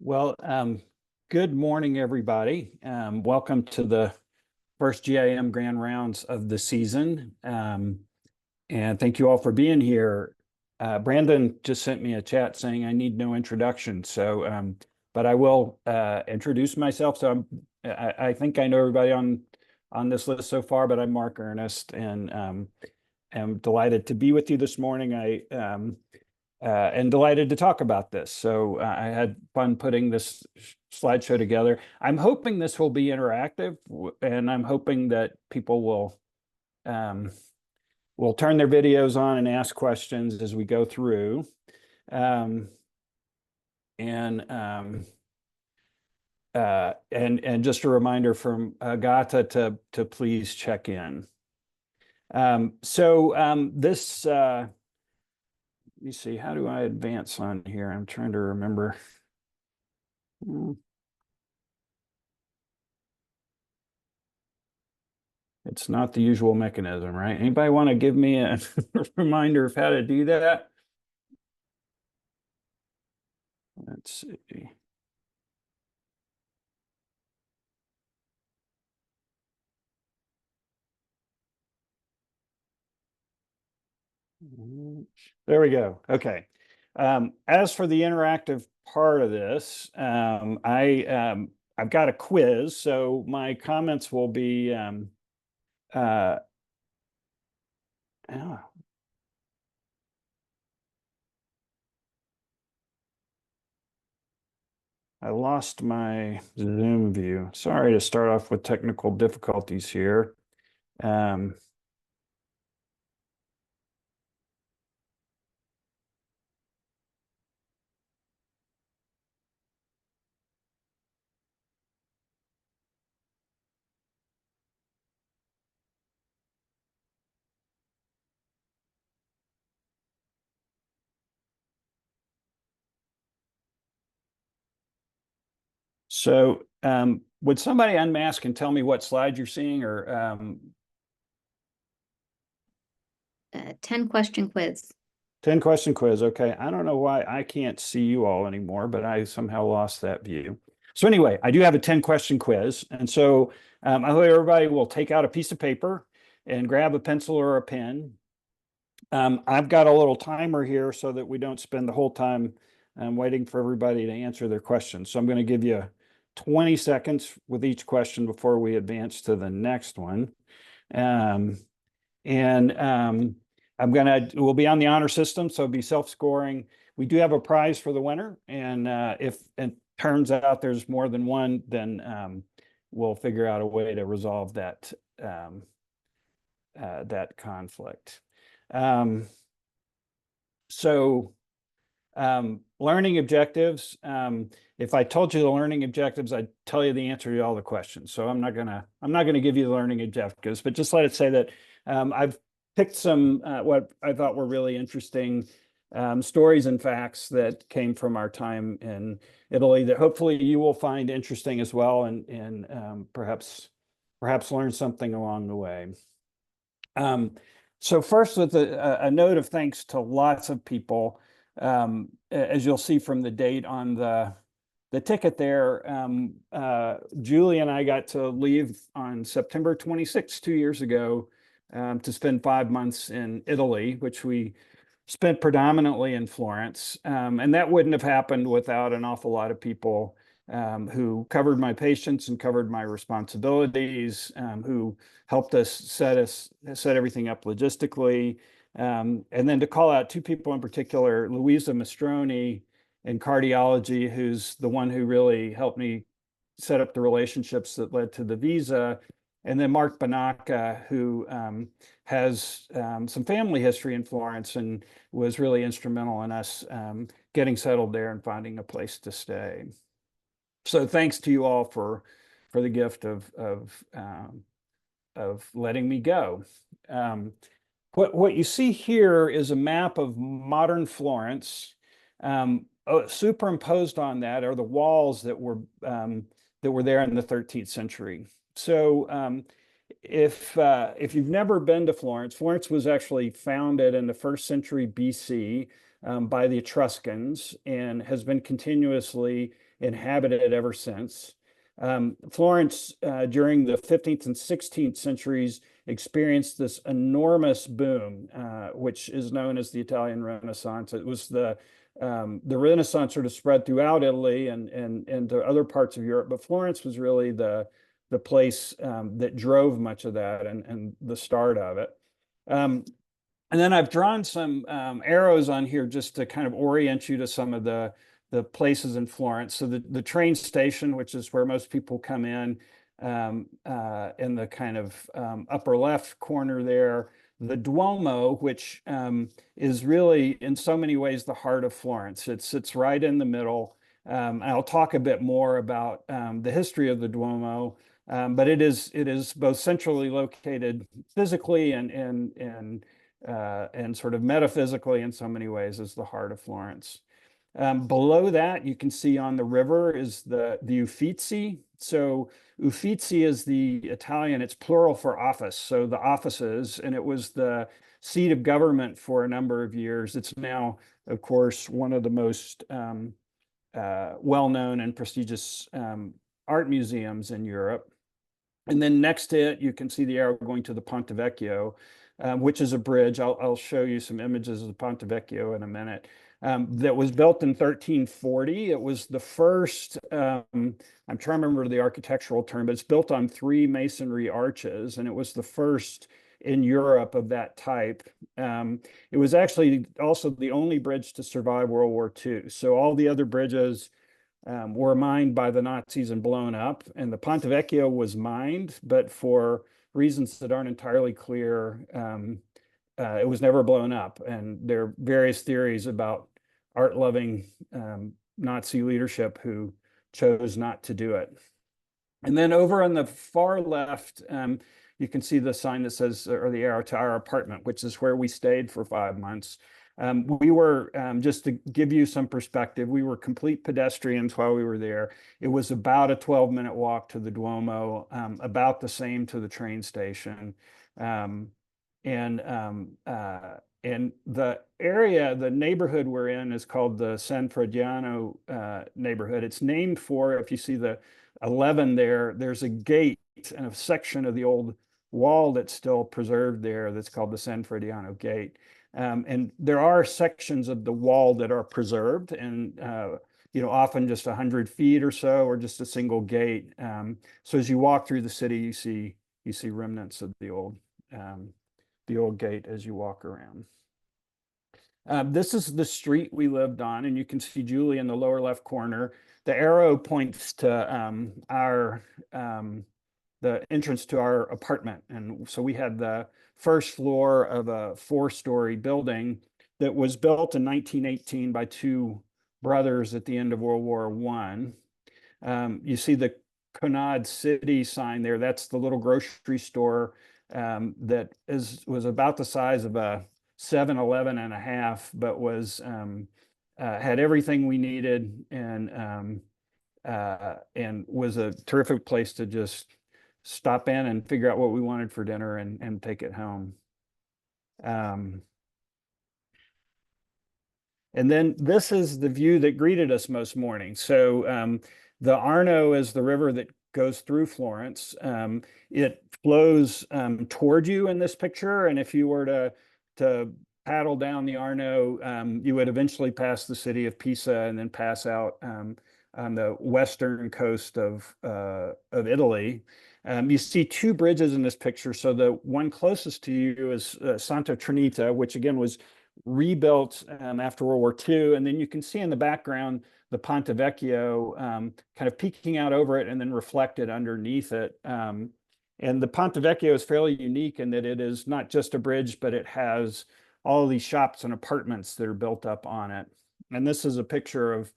Well, good morning, everybody. Welcome to the first GIM Grand Rounds of the season. And thank you all for being here. Brandon just sent me a chat saying I need no introduction. So, but I will introduce myself. So I think I know everybody on this list so far, but I'm Mark Earnest, and am delighted to be with you this morning. And delighted to talk about this. So I had fun putting this slideshow together. I'm hoping this will be interactive, and I'm hoping that people will turn their videos on and ask questions as we go through. And just a reminder from Agata to please check in. This. Let me see, how do I advance on here? I'm trying to remember. It's not the usual mechanism, right? Anybody want to give me a reminder of how to do that? Let's see. There we go. Okay. As for the interactive part of this, I've got a quiz, so my comments will be oh, I lost my Zoom view. Sorry to start off with technical difficulties here. So would somebody unmask and tell me what slide you're seeing, or 10-question quiz. 10-question quiz. Okay. I don't know why I can't see you all anymore, but I somehow lost that view. So anyway, I do have a 10-question quiz. And so I hope everybody will take out a piece of paper and grab a pencil or a pen. I've got a little timer here so that we don't spend the whole time waiting for everybody to answer their questions. So I'm going to give you 20 seconds with each question before we advance to the next one. We'll be on the honor system, so it'll be self-scoring. We do have a prize for the winner, and if it turns out there's more than one, then we'll figure out a way to resolve that conflict. Learning objectives. If I told you the learning objectives, I'd tell you the answer to all the questions. So I'm not gonna give you the learning objectives, but just let it say that I've picked some what I thought were really interesting stories and facts that came from our time in Italy that hopefully you will find interesting as well, and perhaps learn something along the way. So first, with a note of thanks to lots of people. As you'll see from the date on the ticket there, Julie and I got to leave on September 26th, 2 years ago, to spend 5 months in Italy, which we spent predominantly in Florence. And that wouldn't have happened without an awful lot of people who covered my patients and covered my responsibilities, who helped us set everything up logistically. And then to call out two people in particular, Louisa Mastroni in cardiology, who's the one who really helped me set up the relationships that led to the visa. And then Mark Banacca, who has some family history in Florence and was really instrumental in us getting settled there and finding a place to stay. So thanks to you all for the gift of letting me go. What you see here is a map of modern Florence. Superimposed on that are the walls that were there in the 13th century. So if you've never been to Florence, Florence was actually founded in the 1st century BC by the Etruscans and has been continuously inhabited ever since. Florence during the 15th and 16th centuries experienced this enormous boom, which is known as the Italian Renaissance. It was the Renaissance sort of spread throughout Italy and to other parts of Europe, but Florence was really the place that drove much of that and the start of it. And then I've drawn some arrows on here just to kind of orient you to some of the places in Florence. So the train station, which is where most people come in the kind of upper left corner there. The Duomo, which is really in so many ways the heart of Florence. It sits right in the middle. I'll talk a bit more about the history of the Duomo, but it is both centrally located physically and sort of metaphysically in so many ways as the heart of Florence. Below that, you can see on the river is the Uffizi. So Uffizi is the Italian, it's plural for office. So the offices, and it was the seat of government for a number of years. It's now, of course, one of the most well-known and prestigious art museums in Europe. And then next to it, you can see the arrow going to the Ponte Vecchio, which is a bridge. I'll show you some images of the Ponte Vecchio in a minute. That was built in 1340. It was the first, I'm trying to remember the architectural term, but it's built on 3 masonry arches, and it was the first in Europe of that type. It was actually also the only bridge to survive World War II. So all the other bridges were mined by the Nazis and blown up, and the Ponte Vecchio was mined, but for reasons that aren't entirely clear, it was never blown up. And there are various theories about art-loving Nazi leadership who chose not to do it. And then over on the far left, you can see the sign that says, or the arrow to our apartment, which is where we stayed for 5 months. We were, just to give you some perspective, we were complete pedestrians while we were there. It was about a 12-minute walk to the Duomo, about the same to the train station. And the area, the neighborhood we're in is called the San Frediano neighborhood. It's named for, if you see the 11 there, there's a gate and a section of the old wall that's still preserved there that's called the San Frediano Gate. And there are sections of the wall that are preserved and, often just 100 feet or so, or just a single gate. So as you walk through the city, you see remnants of the old gate as you walk around. This is the street we lived on, and you can see Julie in the lower left corner. The arrow points to the entrance to our apartment. And so we had the first floor of a 4-story building that was built in 1918 by 2 brothers at the end of World War I. You see the Conad City sign there. That's the little grocery store that was about the size of a 7-Eleven and a half, but had everything we needed and was a terrific place to just stop in and figure out what we wanted for dinner and take it home. And then this is the view that greeted us most mornings. So the Arno is the river that goes through Florence. It flows toward you in this picture, and if you were to paddle down the Arno, you would eventually pass the city of Pisa and then pass out on the western coast of Italy. You see 2 bridges in this picture. So the one closest to you is Santa Trinita, which again was rebuilt after World War II. And then you can see in the background the Ponte Vecchio kind of peeking out over it and then reflected underneath it. And the Ponte Vecchio is fairly unique in that it is not just a bridge, but it has all of these shops and apartments that are built up on it. And this is a picture of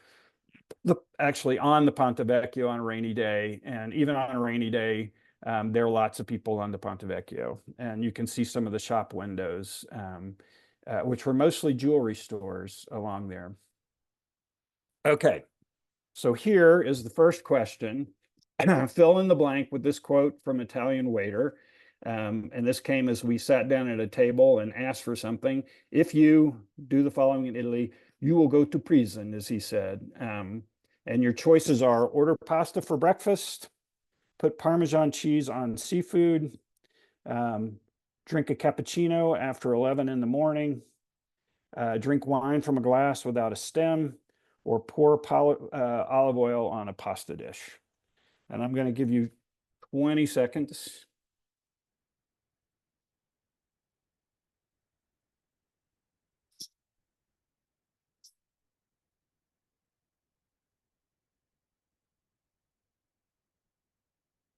actually on the Ponte Vecchio on a rainy day. And even on a rainy day, there are lots of people on the Ponte Vecchio. And you can see some of the shop windows, which were mostly jewelry stores along there. Okay, so here is the first question. Fill in the blank with this quote from Italian waiter. And this came as we sat down at a table and asked for something. If you do the following in Italy, you will go to prison, as he said. And your choices are order pasta for breakfast, put Parmesan cheese on seafood, um, drink a cappuccino after 11 in the morning, drink wine from a glass without a stem, or pour olive oil on a pasta dish. And I'm going to give you 20 seconds.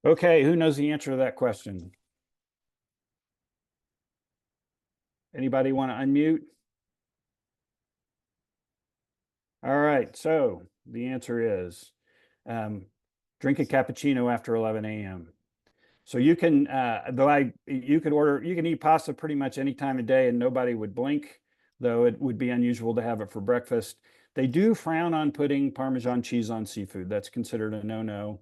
Okay, who knows the answer to that question? Anybody want to unmute? All right, so the answer is drink a cappuccino after 11 a.m. So you can, you can eat pasta pretty much any time of day and nobody would blink, though it would be unusual to have it for breakfast. They do frown on putting Parmesan cheese on seafood. That's considered a no-no.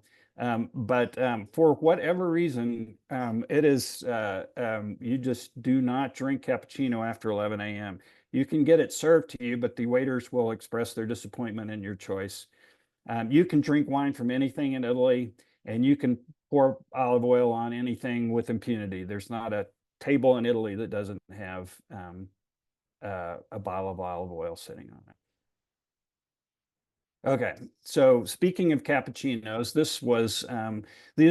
But for whatever reason, it is, you just do not drink cappuccino after 11 a.m. You can get it served to you, but the waiters will express their disappointment in your choice. You can drink wine from anything in Italy, and you can pour olive oil on anything with impunity. There's not a table in Italy that doesn't have a bottle of olive oil sitting on it. Okay, so speaking of cappuccinos, these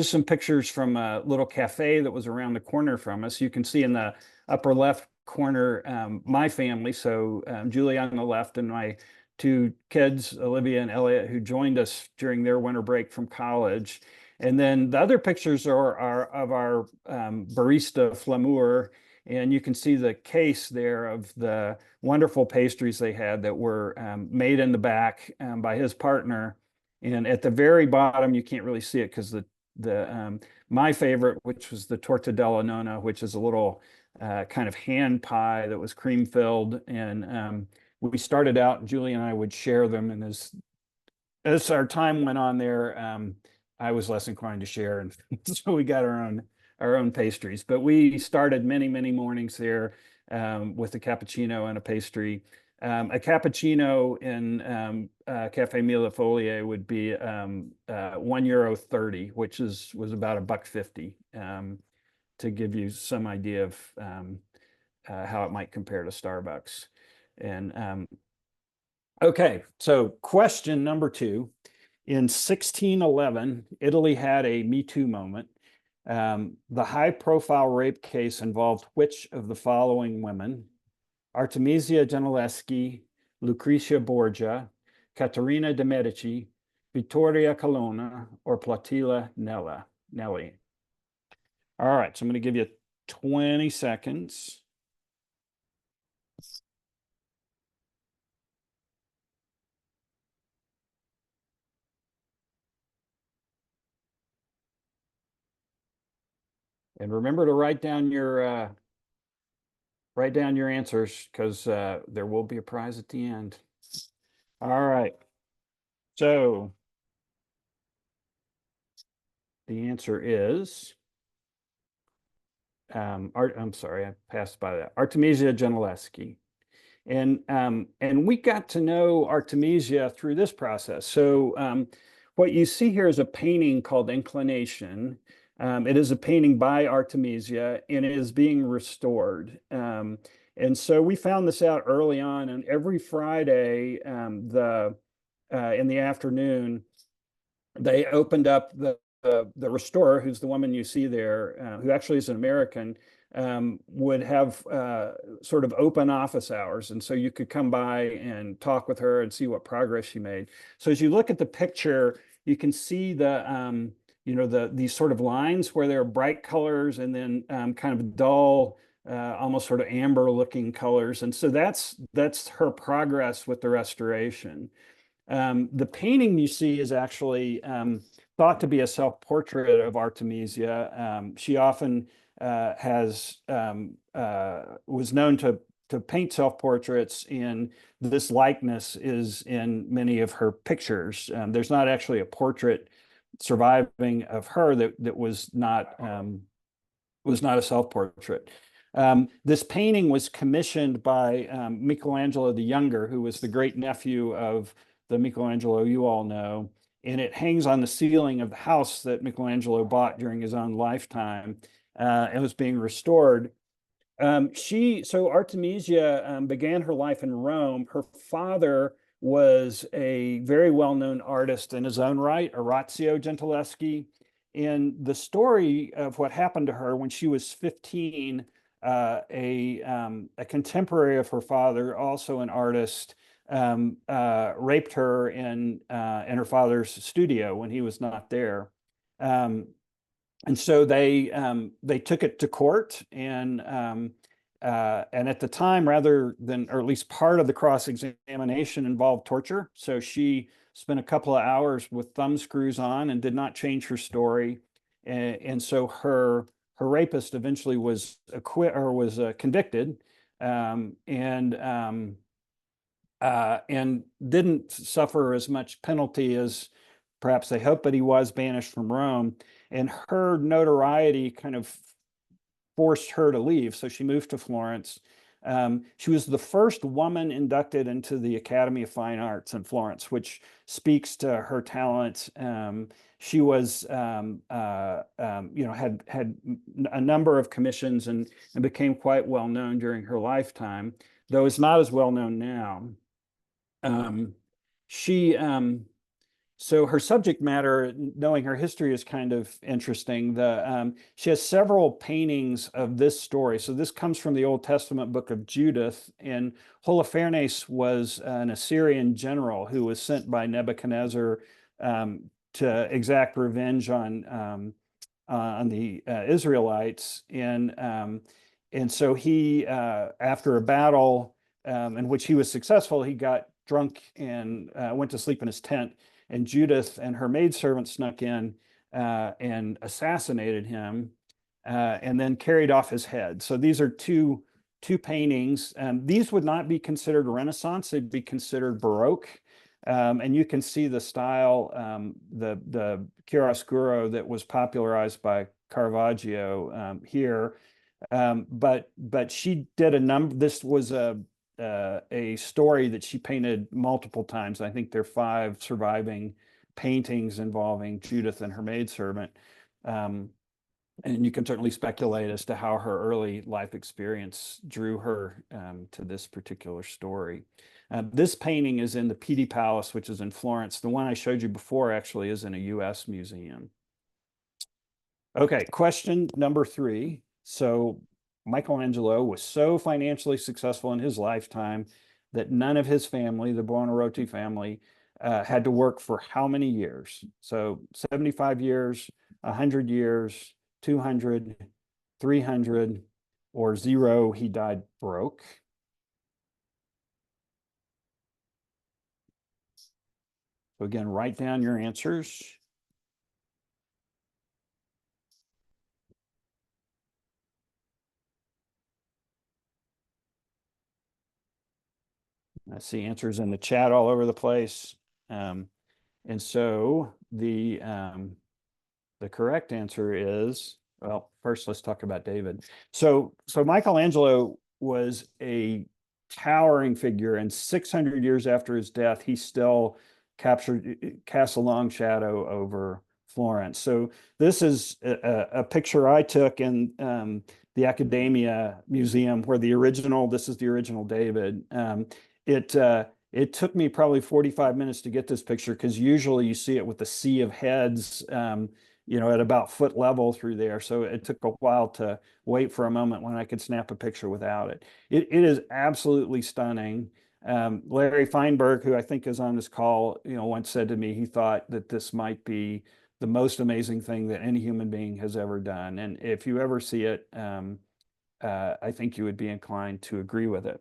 are some pictures from a little cafe that was around the corner from us. You can see in the upper left corner my family, so Julie on the left and my two kids, Olivia and Elliot, who joined us during their winter break from college. And then the other pictures are of our barista Flamour, and you can see the case there of the wonderful pastries they had that were made in the back by his partner. And at the very bottom, you can't really see it because my favorite, which was the torta della nonna, which is a little kind of hand pie that was cream filled. And we started out, Julie and I would share them. And as our time went on there, I was less inclined to share, and so we got our own pastries. But we started many mornings there with a cappuccino and a pastry. A cappuccino in Cafe Mille Folie would be €1.30, which was about $1.50, to give you some idea of how it might compare to Starbucks. And okay, so question number 2. In 1611, Italy had a Me Too moment. The high-profile rape case involved which of the following women? Artemisia Gentileschi, Lucretia Borgia, Caterina de' Medici, Vittoria Colonna, or Plautilla Nelli. All right, so I'm going to give you 20 seconds. And remember to write down your answers, because there will be a prize at the end. All right. So the answer is, I'm sorry, I passed by that. Artemisia Gentileschi. And we got to know Artemisia through this process. So what you see here is a painting called Inclination. It is a painting by Artemisia, and it is being restored. And so we found this out early on, and every Friday in the afternoon, they opened up the restorer, who's the woman you see there, who actually is an American, would have sort of open office hours. And so you could come by and talk with her and see what progress she made. So as you look at the picture, you can see these sort of lines where there are bright colors and then kind of dull, almost sort of amber looking colors. And so that's her progress with the restoration. The painting you see is actually thought to be a self-portrait of Artemisia. She often was known to paint self-portraits, and this likeness is in many of her pictures. There's not actually a portrait surviving of her that was not was not a self-portrait. This painting was commissioned by Michelangelo the Younger, who was the great nephew of the Michelangelo you all know, and it hangs on the ceiling of the house that Michelangelo bought during his own lifetime. It was being restored. So Artemisia began her life in Rome. Her father was a very well-known artist in his own right, Orazio Gentileschi. And the story of what happened to her when she was 15, a contemporary of her father, also an artist, raped her in her father's studio when he was not there. And so they took it to court, and at the time, rather than, or at least part of the cross-examination involved torture. So she spent a couple of hours with thumb screws on and did not change her story. And so her rapist eventually was convicted, and didn't suffer as much penalty as perhaps they hoped, but he was banished from Rome. And her notoriety kind of forced her to leave. So she moved to Florence. She was the first woman inducted into the Academy of Fine Arts in Florence, which speaks to her talent. She was, had a number of commissions and became quite well known during her lifetime, though it's not as well known now. She So her subject matter, knowing her history, is kind of interesting. She has several paintings of this story. So this comes from the Old Testament book of Judith, and Holofernes was an Assyrian general who was sent by Nebuchadnezzar to exact revenge on the Israelites, and so he, after a battle in which he was successful, he got drunk and went to sleep in his tent. And Judith and her maidservant snuck in and assassinated him, and then carried off his head. So these are two paintings. These would not be considered Renaissance; they'd be considered Baroque. And you can see the style, the chiaroscuro that was popularized by Caravaggio here. But she did a number. This was a story that she painted multiple times. I think there are 5 surviving paintings involving Judith and her maidservant. And you can certainly speculate as to how her early life experience drew her to this particular story. This painting is in the Pitti Palace, which is in Florence. The one I showed you before actually is in a US museum. Okay, question number 3. So Michelangelo was so financially successful in his lifetime that none of his family, the Buonarroti family, had to work for how many years? So 75 years, 100 years, 200, 300, or 0, he died broke. So again, write down your answers. I see answers in the chat all over the place. And so the correct answer is, well, first let's talk about David. So Michelangelo was a towering figure, and 600 years after his death, he still cast a long shadow over Florence. So this is a picture I took in the Accademia Museum, where this is the original David. It took me probably 45 minutes to get this picture, because usually you see it with the sea of heads, at about foot level through there. So it took a while to wait for a moment when I could snap a picture without it. It is absolutely stunning. Larry Feinberg, who I think is on this call, once said to me he thought that this might be the most amazing thing that any human being has ever done. And if you ever see it, I think you would be inclined to agree with it.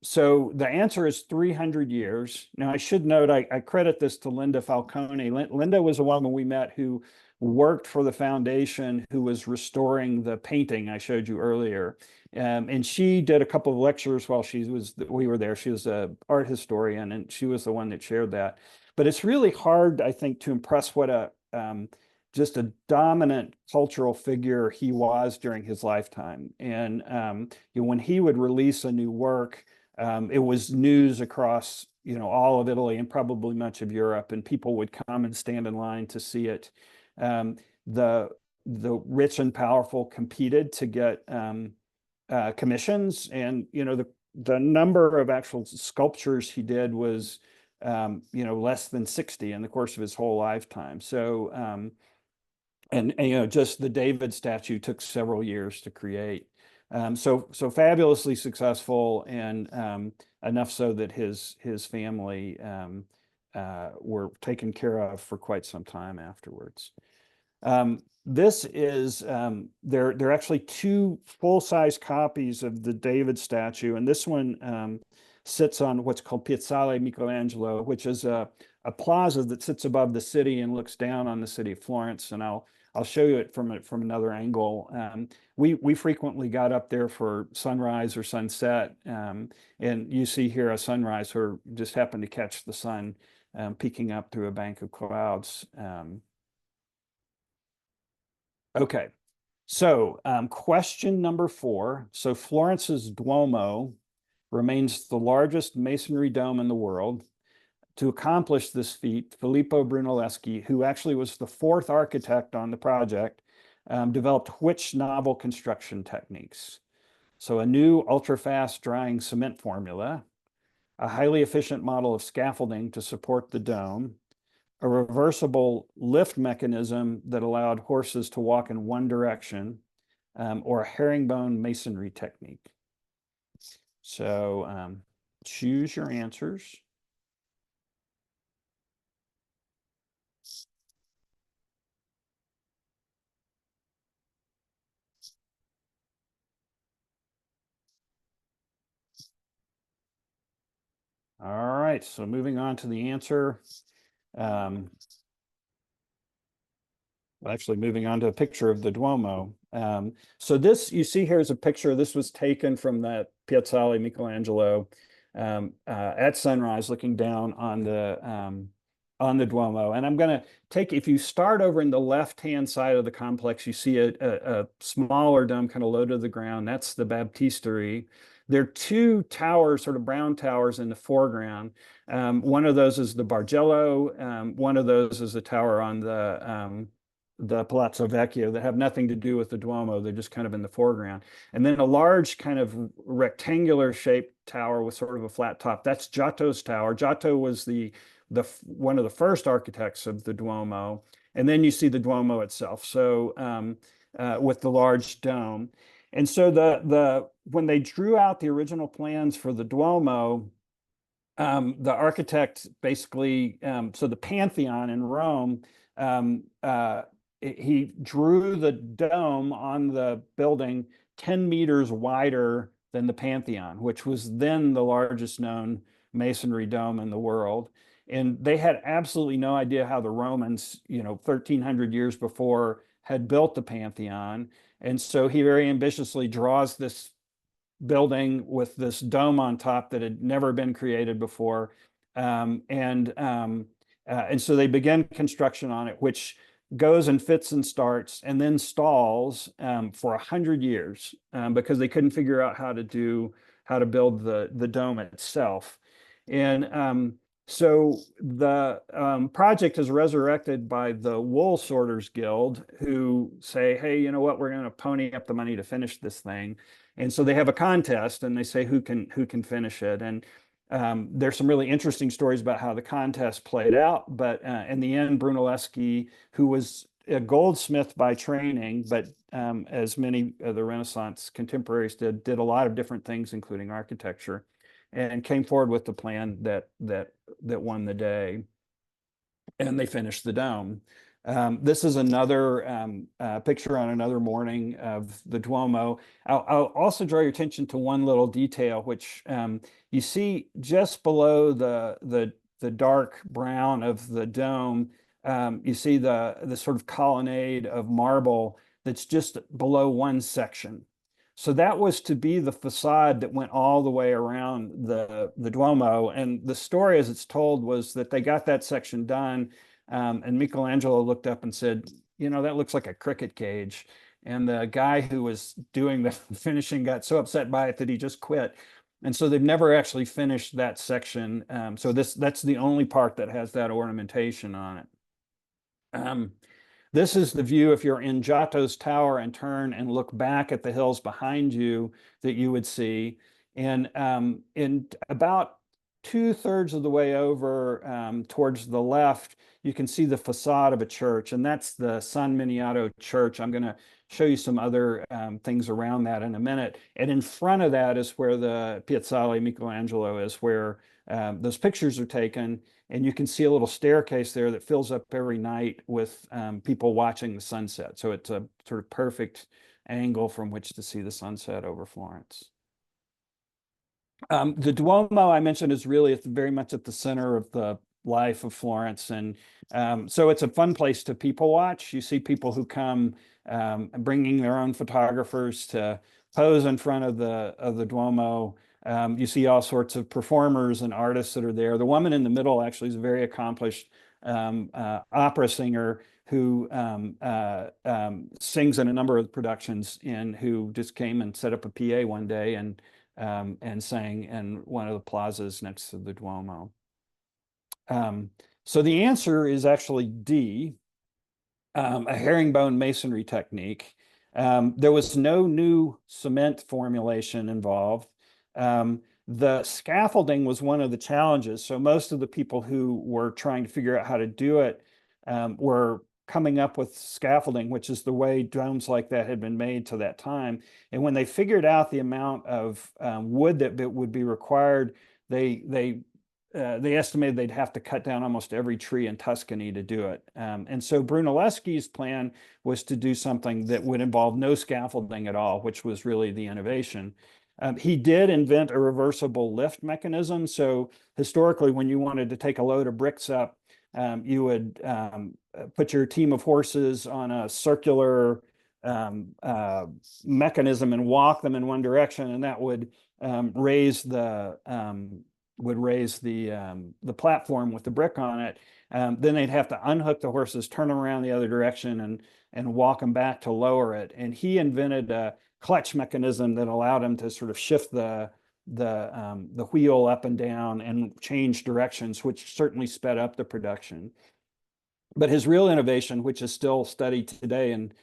So the answer is 300 years. Now, I should note, I credit this to Linda Falcone. Linda was a woman we met who worked for the foundation, who was restoring the painting I showed you earlier. And she did a couple of lectures while we were there. She was an art historian, and she was the one that shared that. But it's really hard, I think, to impress what just a dominant cultural figure he was during his lifetime. And when he would release a new work, it was news across all of Italy and probably much of Europe, and people would come and stand in line to see it. The rich and powerful competed to get commissions, and the number of actual sculptures he did was less than 60 in the course of his whole lifetime. So and just the David statue took several years to create. So fabulously successful, and enough so that his family were taken care of for quite some time afterwards. This is there are actually two full-size copies of the David statue, and this one sits on what's called Piazzale Michelangelo, which is a plaza that sits above the city and looks down on the city of Florence. And I'll show you it from another angle. We frequently got up there for sunrise or sunset, and you see here a sunrise or just happened to catch the sun peeking up through a bank of clouds. Okay, so question number 4. So Florence's Duomo remains the largest masonry dome in the world. To accomplish this feat, Filippo Brunelleschi, who actually was the 4th architect on the project, developed which novel construction techniques? So a new ultra-fast drying cement formula, a highly efficient model of scaffolding to support the dome, a reversible lift mechanism that allowed horses to walk in one direction, or a herringbone masonry technique. So choose your answers. All right, so moving on to the answer. Actually, moving on to a picture of the Duomo. So this you see here is a picture. This was taken from that Piazzale Michelangelo at sunrise, looking down on the Duomo. And I'm going to take, if you start over in the left-hand side of the complex, you see a smaller dome kind of low to the ground. That's the Baptistery. There are 2 towers, sort of brown towers in the foreground. One of those is the Bargello. One of those is the tower on the Palazzo Vecchio that have nothing to do with the Duomo. They're just kind of in the foreground. And then a large kind of rectangular shaped tower with sort of a flat top. That's Giotto's tower. Giotto was one of the first architects of the Duomo. And then you see the Duomo itself. So with the large dome. And so when they drew out the original plans for the Duomo, the architect basically, so the Pantheon in Rome, he drew the dome on the building 10 meters wider than the Pantheon, which was then the largest known masonry dome in the world. And they had absolutely no idea how the Romans, 1,300 years before, had built the Pantheon. And so he very ambitiously draws this building with this dome on top that had never been created before. And so they begin construction on it, which goes and fits and starts and then stalls for 100 years because they couldn't figure out how to build the dome itself. And so the project is resurrected by the Wool Sorters Guild, who say, hey, you know what, we're going to pony up the money to finish this thing. And so they have a contest and they say who can finish it. And there's some really interesting stories about how the contest played out. But in the end, Brunelleschi, who was a goldsmith by training, but as many of the Renaissance contemporaries did a lot of different things, including architecture, and came forward with the plan that won the day. And they finished the dome. This is another picture on another morning of the Duomo. I'll also draw your attention to one little detail, which you see just below the dark brown of the dome. You see the sort of colonnade of marble that's just below one section. So that was to be the facade that went all the way around the Duomo. And the story, as it's told, was that they got that section done. And Michelangelo looked up and said, you know, that looks like a cricket cage. And the guy who was doing the finishing got so upset by it that he just quit. And so they've never actually finished that section. So that's the only part that has that ornamentation on it. Um, this is the view if you're in Giotto's tower and turn and look back at the hills behind you that you would see. And in about 2/3 of the way over towards the left, you can see the facade of a church, and that's the San Miniato Church. I'm going to show you some other things around that in a minute. And in front of that is where the Piazzale Michelangelo is, where those pictures are taken. And you can see a little staircase there that fills up every night with people watching the sunset. So it's a sort of perfect angle from which to see the sunset over Florence. The Duomo I mentioned is really very much at the center of the life of Florence. And so it's a fun place to people watch. You see people who come bringing their own photographers to pose in front of the Duomo. You see all sorts of performers and artists that are there. The woman in the middle actually is a very accomplished opera singer who sings in a number of productions and who just came and set up a PA one day and sang in one of the plazas next to the Duomo. So the answer is actually D, a herringbone masonry technique. There was no new cement formulation involved. The scaffolding was one of the challenges. So most of the people who were trying to figure out how to do it were coming up with scaffolding, which is the way domes like that had been made to that time. And when they figured out the amount of wood that would be required, they estimated they'd have to cut down almost every tree in Tuscany to do it. And so Brunelleschi's plan was to do something that would involve no scaffolding at all, which was really the innovation. He did invent a reversible lift mechanism. So historically, when you wanted to take a load of bricks up, you would put your team of horses on a circular mechanism and walk them in one direction, and that would raise the platform with the brick on it. Then they'd have to unhook the horses, turn them around the other direction, and walk them back to lower it. And he invented a clutch mechanism that allowed him to sort of shift the wheel up and down and change directions, which certainly sped up the production. But his real innovation, which is still studied today in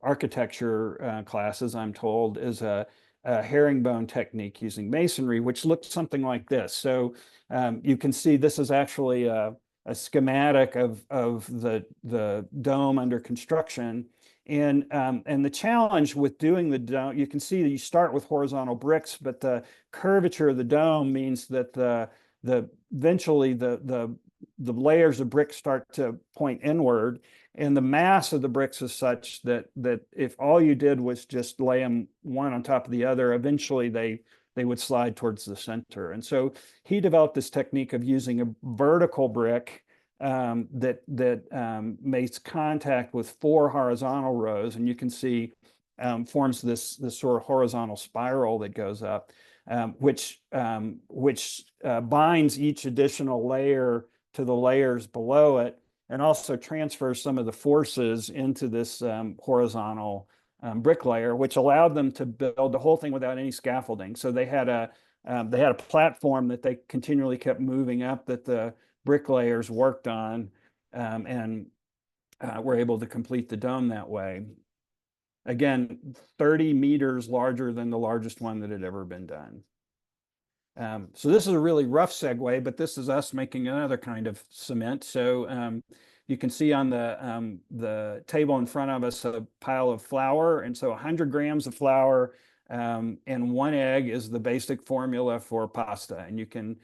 architecture classes, I'm told, is a herringbone technique using masonry, which looks something like this. So you can see this is actually a schematic of the dome under construction. And the challenge with doing the dome, you can see that you start with horizontal bricks, but the curvature of the dome means that eventually the layers of bricks start to point inward, and the mass of the bricks is such that if all you did was just lay them one on top of the other, eventually they would slide towards the center. And so he developed this technique of using a vertical brick that makes contact with 4 horizontal rows, and you can see forms this sort of horizontal spiral that goes up, which binds each additional layer to the layers below it, and also transfers some of the forces into this horizontal brick layer, which allowed them to build the whole thing without any scaffolding. So they had a platform that they continually kept moving up that the bricklayers worked on, and were able to complete the dome that way. Again, 30 meters larger than the largest one that had ever been done. So this is a really rough segue, but this is us making another kind of cement. So you can see on the table in front of us a pile of flour, and so 100 grams of flour and 1 egg is the basic formula for pasta, and you can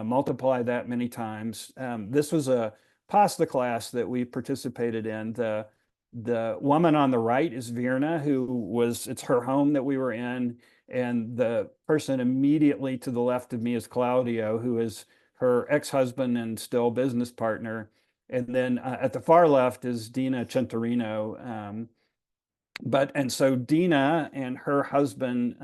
multiply that many times. This was a pasta class that we participated in. The woman on the right is Virna, it's her home that we were in. And the person immediately to the left of me is Claudio, who is her ex-husband and still business partner. And then at the far left is Dina Centorino. And so Dina and her husband,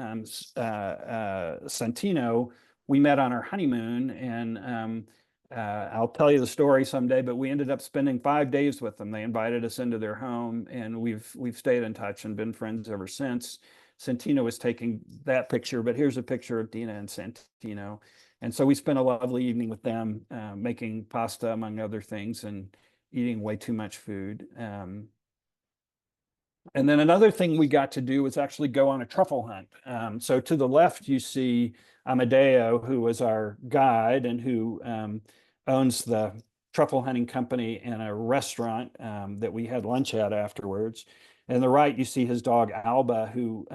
Santino, we met on our honeymoon, and I'll tell you the story someday, but we ended up spending 5 days with them. They invited us into their home, and we've stayed in touch and been friends ever since. Santino was taking that picture, but here's a picture of Dina and Santino. And so we spent a lovely evening with them, making pasta, among other things, and eating way too much food. And then another thing we got to do was actually go on a truffle hunt. So to the left, you see Amadeo, who was our guide and who owns the truffle hunting company and a restaurant that we had lunch at afterwards. And the right, you see his dog Alba, who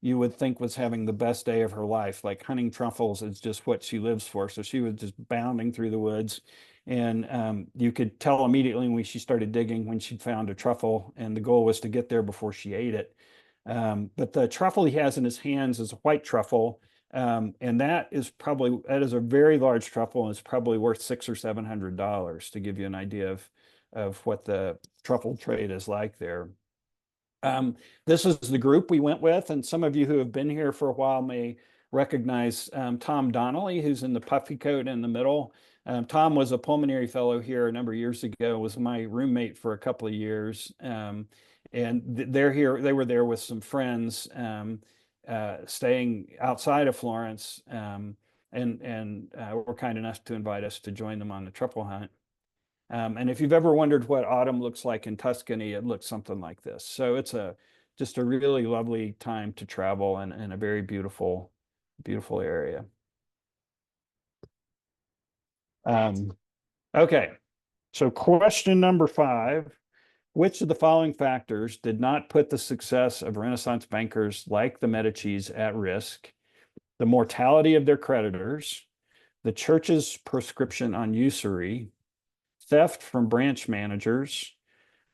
you would think was having the best day of her life. Like hunting truffles is just what she lives for. So she was just bounding through the woods. And you could tell immediately when she started digging when she'd found a truffle, and the goal was to get there before she ate it. But the truffle he has in his hands is a white truffle, and that is a very large truffle, and it's probably worth $600 or $700 to give you an idea of what the truffle trade is like there. This is the group we went with, and some of you who have been here for a while may recognize Tom Donnelly, who's in the puffy coat in the middle. Tom was a pulmonary fellow here a number of years ago, was my roommate for a couple of years. And they're here, they were there with some friends staying outside of Florence, and were kind enough to invite us to join them on the truffle hunt. And if you've ever wondered what autumn looks like in Tuscany, it looks something like this. So it's just a really lovely time to travel, and a very beautiful, beautiful area. Okay, so question number 5. Which of the following factors did not put the success of Renaissance bankers like the Medicis at risk? The mortality of their creditors, the church's prescription on usury, theft from branch managers,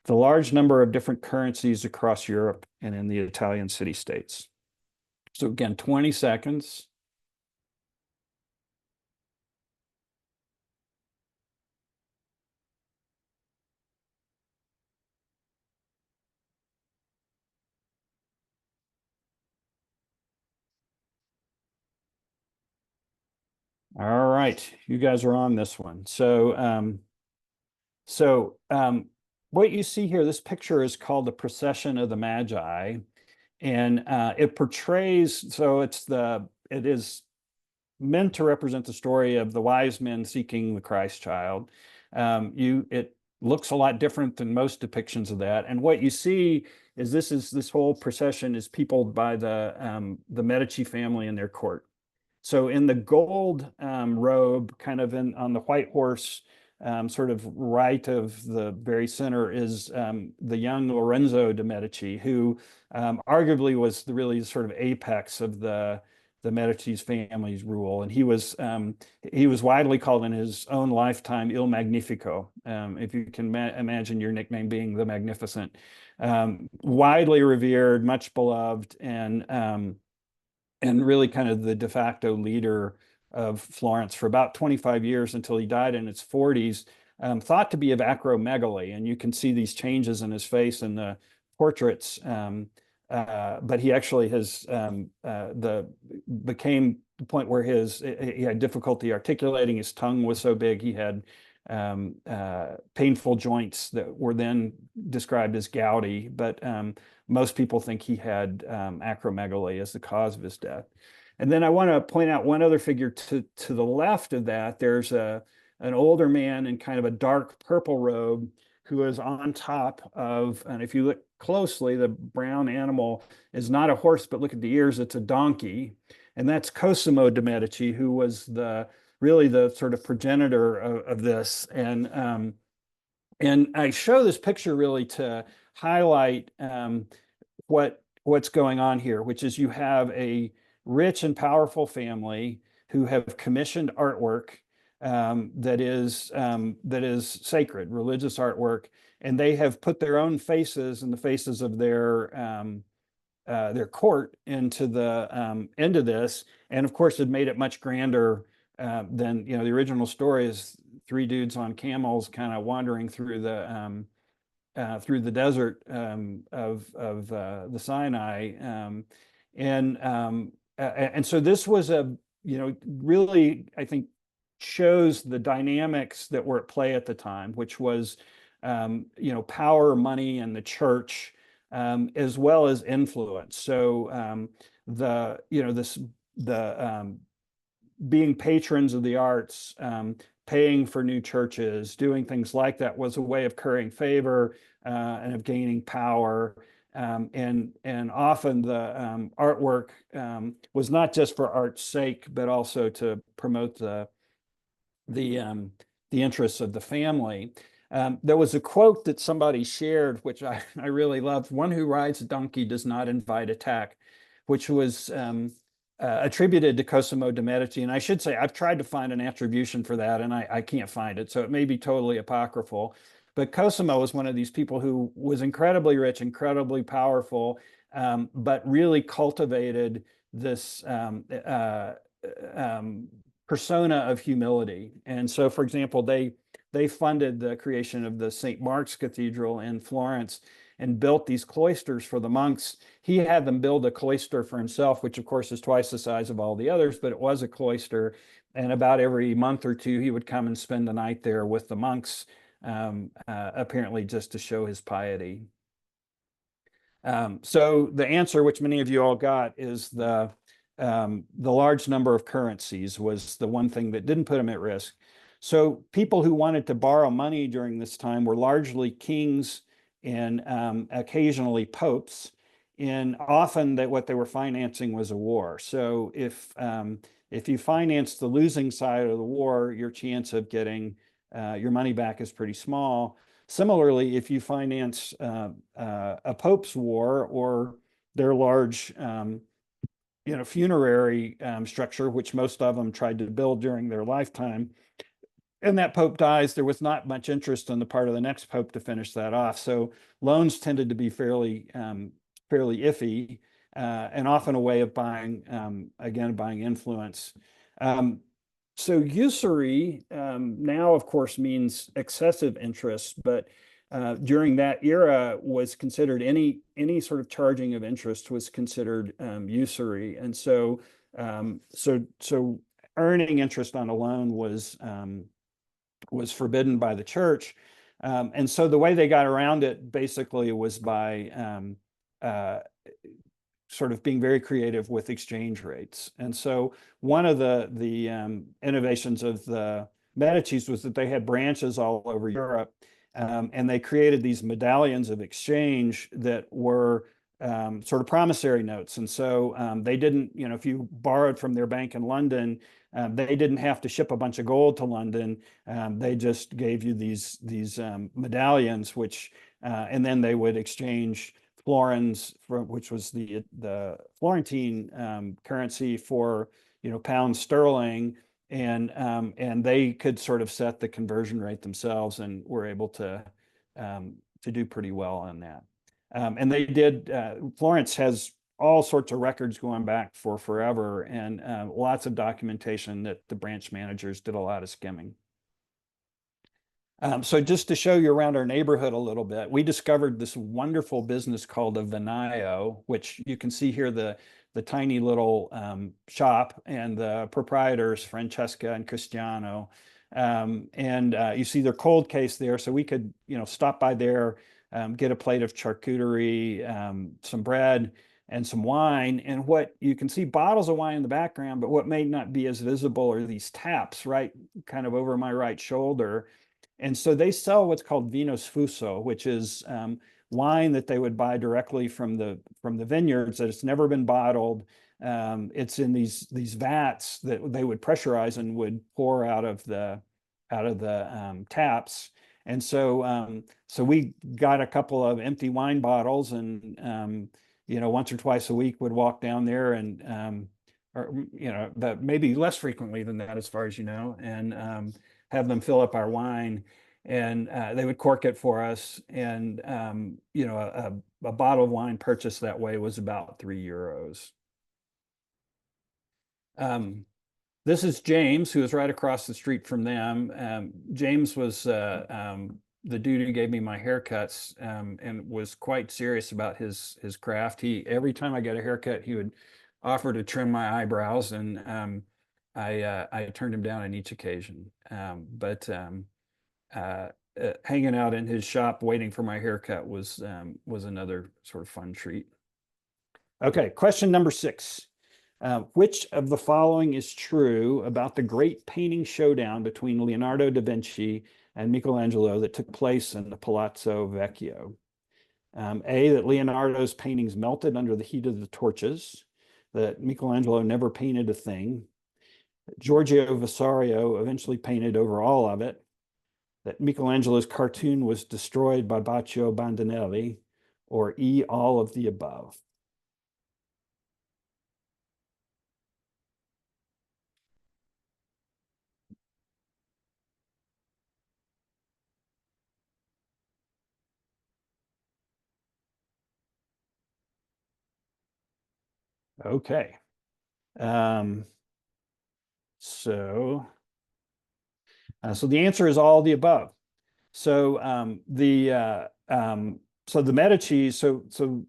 the large number of different currencies across Europe and in the Italian city-states. So again, 20 seconds. All right, you guys are on this one. So what you see here, this picture is called the Procession of the Magi, and it portrays, so it is meant to represent the story of the wise men seeking the Christ child. It looks a lot different than most depictions of that, and what you see is this whole procession is peopled by the Medici family and their court. So in the gold robe, kind of on the white horse, sort of right of the very center, is the young Lorenzo de' Medici, who arguably was really sort of apex of the Medici's family's rule, and he was widely called in his own lifetime Il Magnifico, if you can imagine your nickname being the Magnificent. Widely revered, much beloved, and really kind of the de facto leader of Florence for about 25 years until he died in his 40s, thought to be of acromegaly. And you can see these changes in his face in the portraits. But he actually became the point where he had difficulty articulating. His tongue was so big, he had painful joints that were then described as gouty. But most people think he had acromegaly as the cause of his death. And then I want to point out one other figure to the left of that. There's an older man in kind of a dark purple robe who is on top of, and if you look closely, the brown animal is not a horse, but look at the ears, it's a donkey. And that's Cosimo de' Medici, who was really the sort of progenitor of this. And I show this picture really to highlight what's going on here, which is you have a rich and powerful family who have commissioned artwork that is sacred, religious artwork, and they have put their own faces and the faces of their court into this, and of course it made it much grander than the original story is 3 dudes on camels kind of wandering through the desert of the Sinai, and so this was really, I think, shows the dynamics that were at play at the time, which was, power, money, and the church, as well as influence. So the, this the being patrons of the arts, paying for new churches, doing things like that was a way of currying favor and of gaining power. And often the artwork was not just for art's sake, but also to promote the the interests of the family. There was a quote that somebody shared, which I really loved. One who rides a donkey does not invite attack, which was attributed to Cosimo de' Medici. And I should say, I've tried to find an attribution for that, and I can't find it. So it may be totally apocryphal. But Cosimo was one of these people who was incredibly rich, incredibly powerful, but really cultivated this persona of humility. And so, for example, they funded the creation of the St. Mark's Cathedral in Florence and built these cloisters for the monks. He had them build a cloister for himself, which of course is twice the size of all the others, but it was a cloister. And about every month or two, he would come and spend the night there with the monks, apparently just to show his piety. So the answer, which many of you all got, is the large number of currencies was the one thing that didn't put him at risk. So people who wanted to borrow money during this time were largely kings and occasionally popes. And often what they were financing was a war. So if you finance the losing side of the war, your chance of getting your money back is pretty small. Similarly, if you finance a pope's war or their large funerary structure, which most of them tried to build during their lifetime, and that pope dies, there was not much interest on the part of the next pope to finish that off. So loans tended to be fairly iffy, and often a way of buying influence. So usury now, of course, means excessive interest, but during that era was considered any sort of charging of interest was considered usury, and so earning interest on a loan was forbidden by the church, and so the way they got around it basically was by sort of being very creative with exchange rates. And so one of the innovations of the Medicis was that they had branches all over Europe, and they created these medallions of exchange that were sort of promissory notes. And so they didn't, if you borrowed from their bank in London, they didn't have to ship a bunch of gold to London. They just gave you these medallions, which and then they would exchange florins, which was the Florentine currency, for pounds sterling, and they could sort of set the conversion rate themselves, and were able to do pretty well on that. And they did. Florence has all sorts of records going back for forever, and lots of documentation that the branch managers did a lot of skimming. So just to show you around our neighborhood a little bit, we discovered this wonderful business called a Vinaio, which you can see here, the tiny little shop, and the proprietors, Francesca and Cristiano. And you see their cold case there. So we could, stop by there, get a plate of charcuterie, some bread, and some wine. And what you can see bottles of wine in the background, but what may not be as visible are these taps right kind of over my right shoulder. And so they sell what's called vino sfuso, which is wine that they would buy directly from the vineyards, that it's never been bottled. It's in these vats that they would pressurize and would pour out of the taps. And so we got a couple of empty wine bottles, and once or twice a week would walk down there, and but maybe less frequently than that, as far as and have them fill up our wine, and they would cork it for us. And a bottle of wine purchased that way was about €3. This is James, who is right across the street from them. James was the dude who gave me my haircuts, and was quite serious about his craft. Every time I got a haircut, he would offer to trim my eyebrows, and I turned him down on each occasion. But hanging out in his shop waiting for my haircut was another sort of fun treat. Okay, question number 6. Which of the following is true about the great painting showdown between Leonardo da Vinci and Michelangelo that took place in the Palazzo Vecchio? A, that Leonardo's paintings melted under the heat of the torches, that Michelangelo never painted a thing, Giorgio Vassario eventually painted over all of it, that Michelangelo's cartoon was destroyed by Baccio Bandinelli, or E, all of the above. Okay. Um, so, so the answer is all the above. So the Medicis, so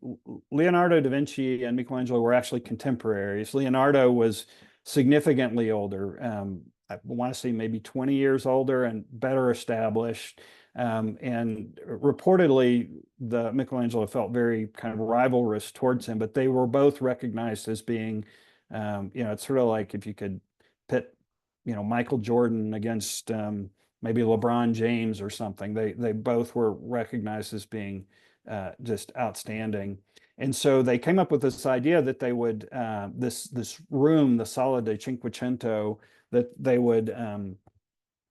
Leonardo da Vinci and Michelangelo were actually contemporaries. Leonardo was significantly older. I want to say maybe 20 years older and better established. And reportedly, the Michelangelo felt very kind of rivalrous towards him, but they were both recognized as being, it's sort of like if you could pit, Michael Jordan against maybe LeBron James or something. They both were recognized as being just outstanding. And so they came up with this idea that they would this room, the Sala di Cinquecento, that they would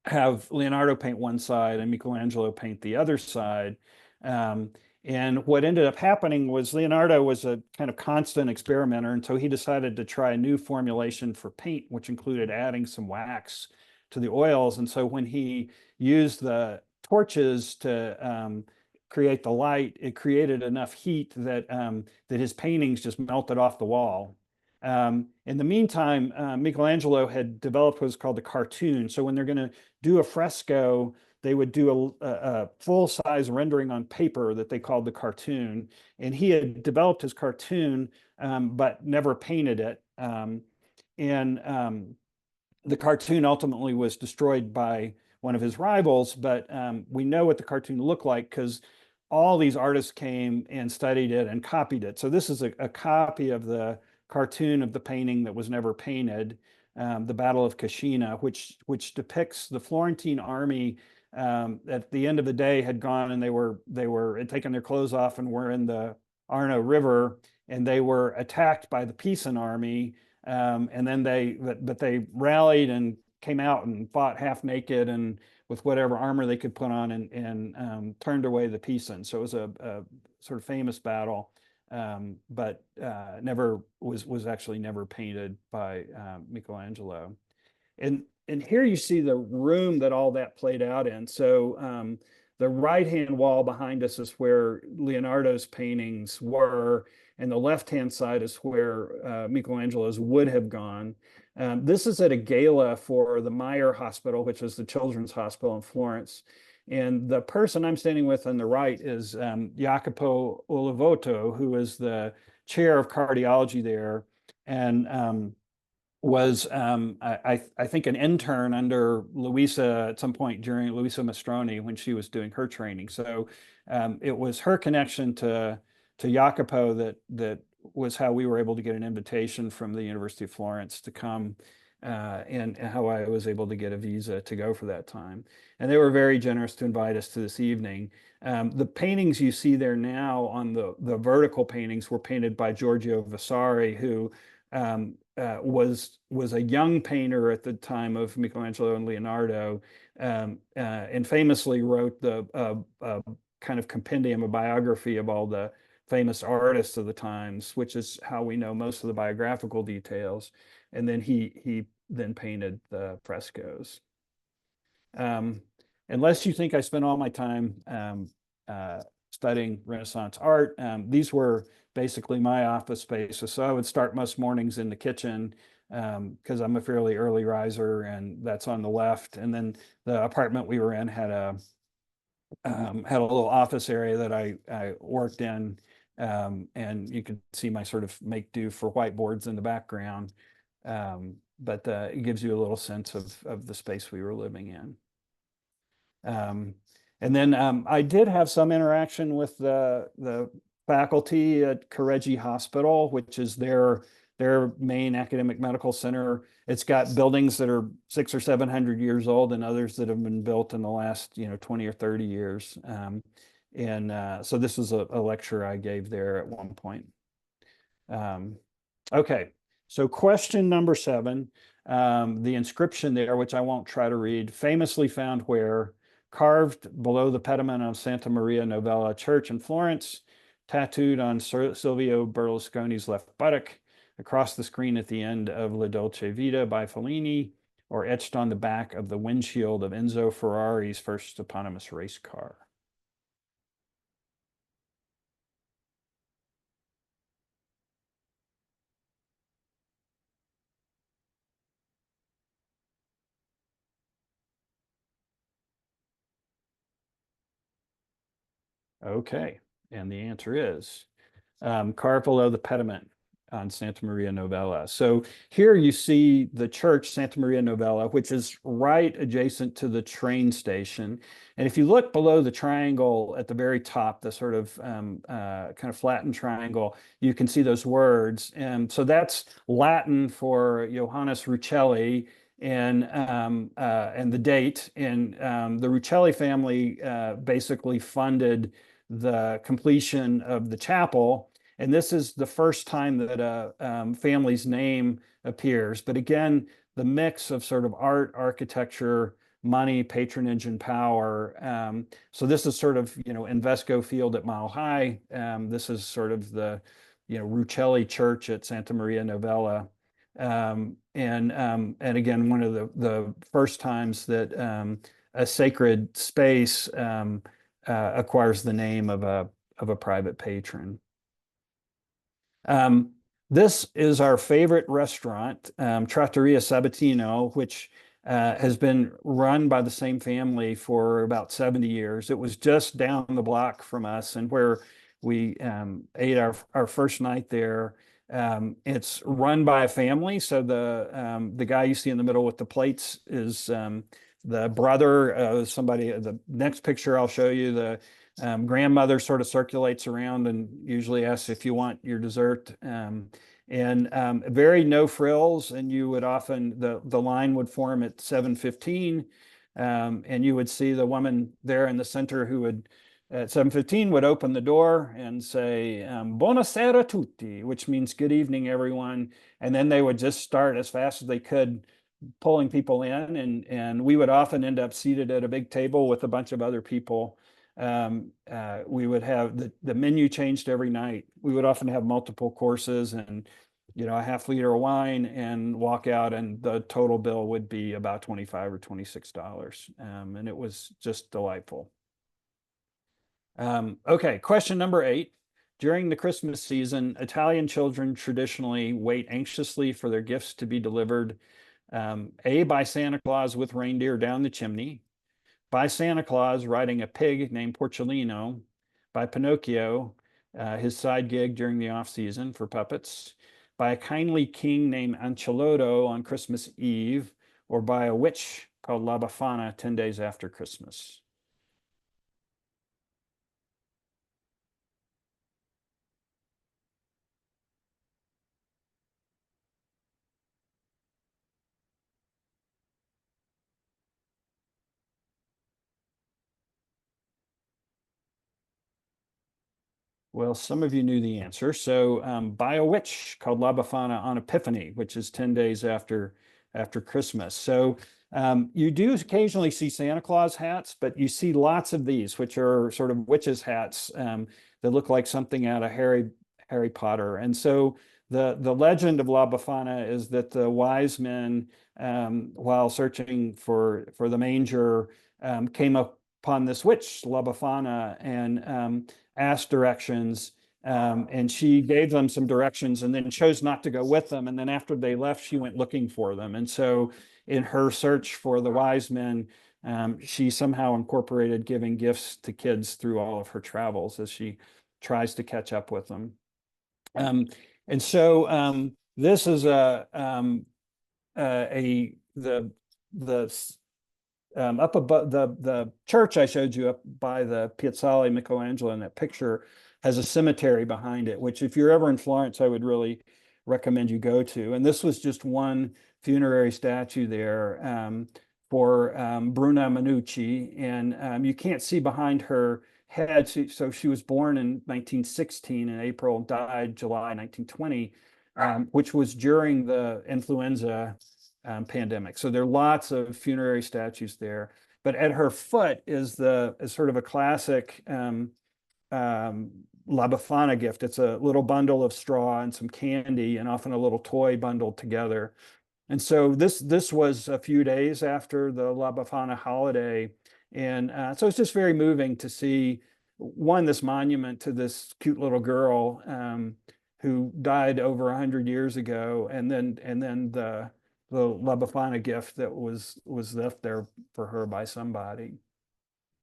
have Leonardo paint one side and Michelangelo paint the other side. Um, and what ended up happening was Leonardo was a kind of constant experimenter, and so he decided to try a new formulation for paint, which included adding some wax to the oils. And so when he used the torches to create the light, it created enough heat that that his paintings just melted off the wall. In the meantime, Michelangelo had developed what's called the cartoon. So when they're going to do a fresco, they would do a full-size rendering on paper that they called the cartoon. And he had developed his cartoon, but never painted it. And the cartoon ultimately was destroyed by one of his rivals, but we know what the cartoon looked like because all these artists came and studied it and copied it. So this is a copy of the cartoon of the painting that was never painted, the Battle of Cascina, which depicts the Florentine army at the end of the day had gone and they had taken their clothes off and were in the Arno River, and they were attacked by the Pisan army. And then they rallied and came out and fought half naked and with whatever armor they could put on and turned away the Pisans. So it was a sort of famous battle, but never was actually never painted by Michelangelo. And here you see the room that all that played out in. So the right-hand wall behind us is where Leonardo's paintings were, and the left-hand side is where Michelangelo's would have gone. This is at a gala for the Meyer Hospital, which is the children's hospital in Florence. And the person I'm standing with on the right is Jacopo Olivoto, who is the chair of cardiology there, and was I think an intern under Luisa at some point during Luisa Mastroni when she was doing her training. So it was her connection to Jacopo that was how we were able to get an invitation from the University of Florence to come, and how I was able to get a visa to go for that time. And they were very generous to invite us to this evening. The paintings you see there now on the vertical paintings were painted by Giorgio Vasari, who was a young painter at the time of Michelangelo and Leonardo, and famously wrote the kind of compendium, a biography of all the famous artists of the times, which is how we know most of the biographical details. And then he then painted the frescoes. Unless you think I spent all my time studying Renaissance art, these were basically my office spaces. So I would start most mornings in the kitchen because I'm a fairly early riser, and that's on the left. And then the apartment we were in had a little office area that I worked in, and you could see my sort of make do for whiteboards in the background. but it gives you a little sense of the space we were living in. And then I did have some interaction with the faculty at Kareji Hospital, which is their main academic medical center. It's got buildings that are 600 or 700 years old, and others that have been built in the last 20 or 30 years. So this was a lecture I gave there at one point. Okay, so question number 7, the inscription there, which I won't try to read, famously found where, carved below the pediment of Santa Maria Novella Church in Florence, tattooed on Silvio Berlusconi's left buttock, across the screen at the end of La Dolce Vita by Fellini, or etched on the back of the windshield of Enzo Ferrari's first eponymous race car. Okay, and the answer is carved below the pediment on Santa Maria Novella. So here you see the church, Santa Maria Novella, which is right adjacent to the train station. And if you look below the triangle at the very top, the sort of kind of flattened triangle, you can see those words. And so that's Latin for Johannes Ruccelli, and the date. And the Ruccelli family basically funded the completion of the chapel. And this is the first time that a family's name appears. But again, the mix of sort of art, architecture, money, patronage, and power. So this is sort of, Invesco Field at Mile High. This is sort of the, Ruccelli Church at Santa Maria Novella. And again, one of the first times that a sacred space acquires the name of a private patron. This is our favorite restaurant, Trattoria Sabatino, which has been run by the same family for about 70 years. It was just down the block from us, and where we ate our first night there. It's run by a family, so the guy you see in the middle with the plates is the brother, somebody. The next picture I'll show you, the grandmother sort of circulates around and usually asks if you want your dessert. Very no frills, and you would often, the line would form at 7:15, and you would see the woman there in the center who would at 7:15 would open the door and say "Buonasera tutti," which means good evening, everyone. And then they would just start as fast as they could pulling people in, and we would often end up seated at a big table with a bunch of other people. We would have the menu changed every night. We would often have multiple courses and a half liter of wine, and walk out, and the total bill would be about $25 or $26. And it was just delightful. Okay, question number 8. During the Christmas season, Italian children traditionally wait anxiously for their gifts to be delivered, A, by Santa Claus with reindeer down the chimney, by Santa Claus riding a pig named Porcellino, by Pinocchio, his side gig during the off-season for puppets, by a kindly king named Ancilotto on Christmas Eve, or by a witch called La Befana 10 days after Christmas. Well, some of you knew the answer. So by a witch called La Befana on Epiphany, which is 10 days after Christmas. So you do occasionally see Santa Claus hats, but you see lots of these, which are sort of witches' hats that look like something out of Harry Potter. And so the legend of La Befana is that the wise men, while searching for the manger, came upon this witch, La Befana, and asked directions, and she gave them some directions and then chose not to go with them. And then after they left, she went looking for them. And so in her search for the wise men, she somehow incorporated giving gifts to kids through all of her travels as she tries to catch up with them. And so this is the up above the church I showed you up by the Piazzale Michelangelo in that picture has a cemetery behind it, which if you're ever in Florence, I would really recommend you go to. And this was just one funerary statue there for Bruna Manucci. And you can't see behind her head. So she was born in 1916 in April, died July 1920, which was during the influenza pandemic. So there are lots of funerary statues there. But at her foot is sort of a classic La Befana gift. It's a little bundle of straw and some candy, and often a little toy bundled together. And so this was a few days after the La Befana holiday, and so it's just very moving to see this monument to this cute little girl who died over 100 years ago, and then the La Befana gift that was left there for her by somebody.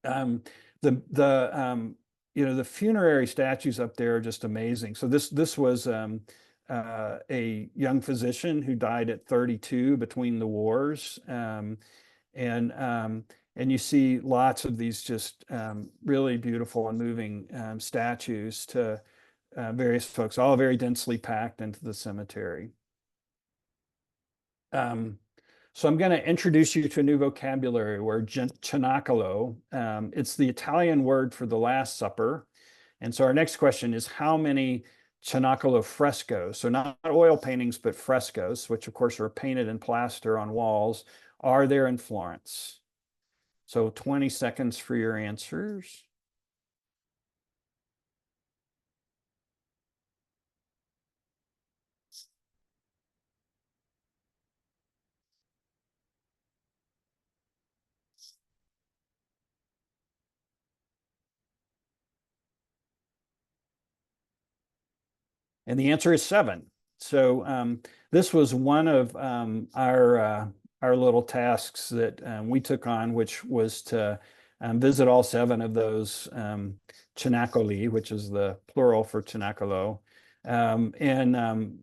The funerary statues up there are just amazing. So this was a young physician who died at 32 between the wars, and you see lots of these just really beautiful and moving statues to various folks, all very densely packed into the cemetery. So I'm going to introduce you to a new vocabulary word, cenacolo. It's the Italian word for the Last Supper. And so our next question is, how many cenacolo frescoes, so not oil paintings, but frescoes, which of course are painted in plaster on walls, are there in Florence? So 20 seconds for your answers. And the answer is 7. So this was one of our little tasks that we took on, which was to visit all 7 of those cenacoli, which is the plural for cenacolo, and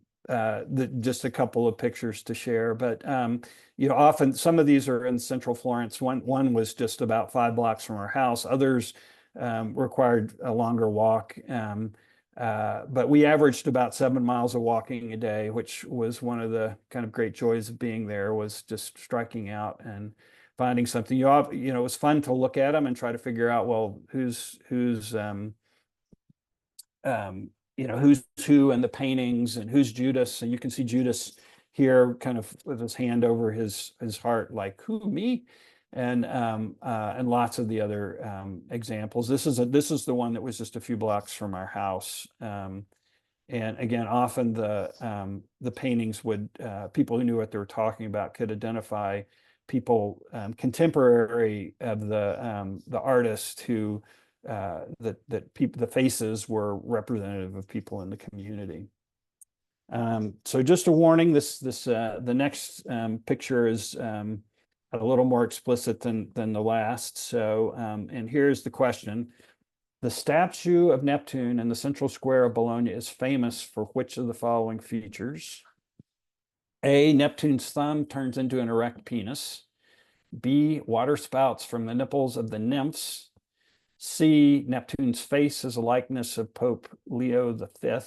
just a couple of pictures to share. But often some of these are in Central Florence. One was just about 5 blocks from our house. Others required a longer walk. But we averaged about 7 miles of walking a day, which was one of the kind of great joys of being there, was just striking out and finding something. It was fun to look at them and try to figure out, well, who's who in the paintings, and who's Judas. And you can see Judas here kind of with his hand over his heart, like, who, me? And lots of the other examples. This is the one that was just a few blocks from our house. And again, often the paintings would people who knew what they were talking about could identify people contemporary of the artist who the faces were representative of people in the community. So just a warning, the next picture is a little more explicit than the last. So, and here's the question. The statue of Neptune in the central square of Bologna is famous for which of the following features? A, Neptune's thumb turns into an erect penis. B, water spouts from the nipples of the nymphs. C, Neptune's face is a likeness of Pope Leo V.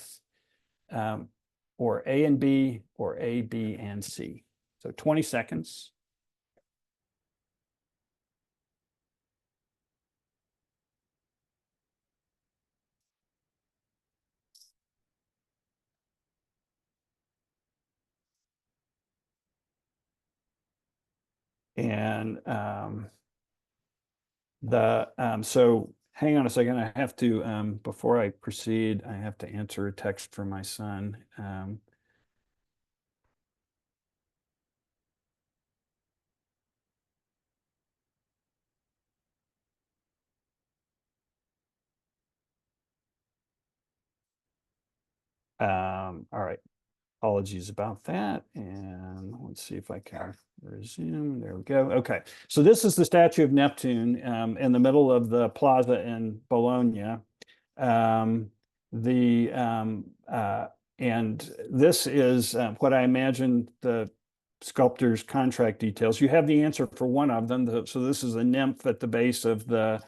Or A and B, or A, B, and C. So 20 seconds. And so hang on a second. I have to, before I proceed, I have to answer a text from my son. All right. Apologies about that. And let's see if I can resume. There we go. Okay. So this is the statue of Neptune in the middle of the plaza in Bologna. And this is what I imagine the sculptor's contract details. You have the answer for one of them. So this is a nymph at the base of the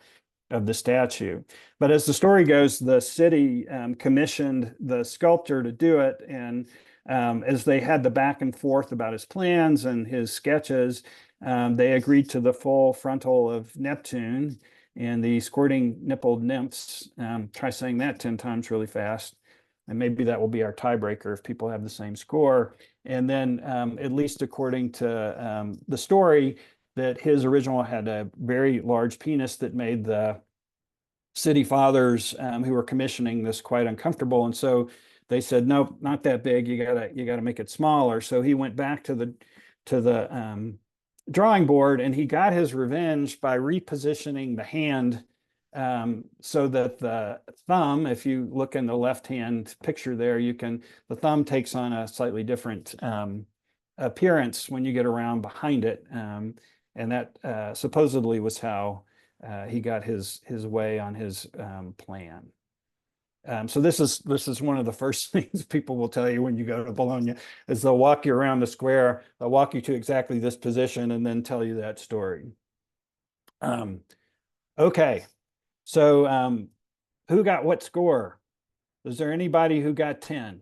statue. But as the story goes, the city commissioned the sculptor to do it. And as they had the back and forth about his plans and his sketches, they agreed to the full frontal of Neptune and the squirting nippled nymphs. Try saying that 10 times really fast. And maybe that will be our tiebreaker if people have the same score. And then, at least according to the story, that his original had a very large penis that made the city fathers who were commissioning this quite uncomfortable. And so they said, nope, not that big. You gotta make it smaller. So he went back to the drawing board, and he got his revenge by repositioning the hand so that the thumb, if you look in the left-hand picture there, the thumb takes on a slightly different appearance when you get around behind it. And that supposedly was how he got his way on his plan. So this is one of the first things people will tell you when you go to Bologna, is they'll walk you around the square, they'll walk you to exactly this position, and then tell you that story. Okay, so who got what score? Is there anybody who got 10?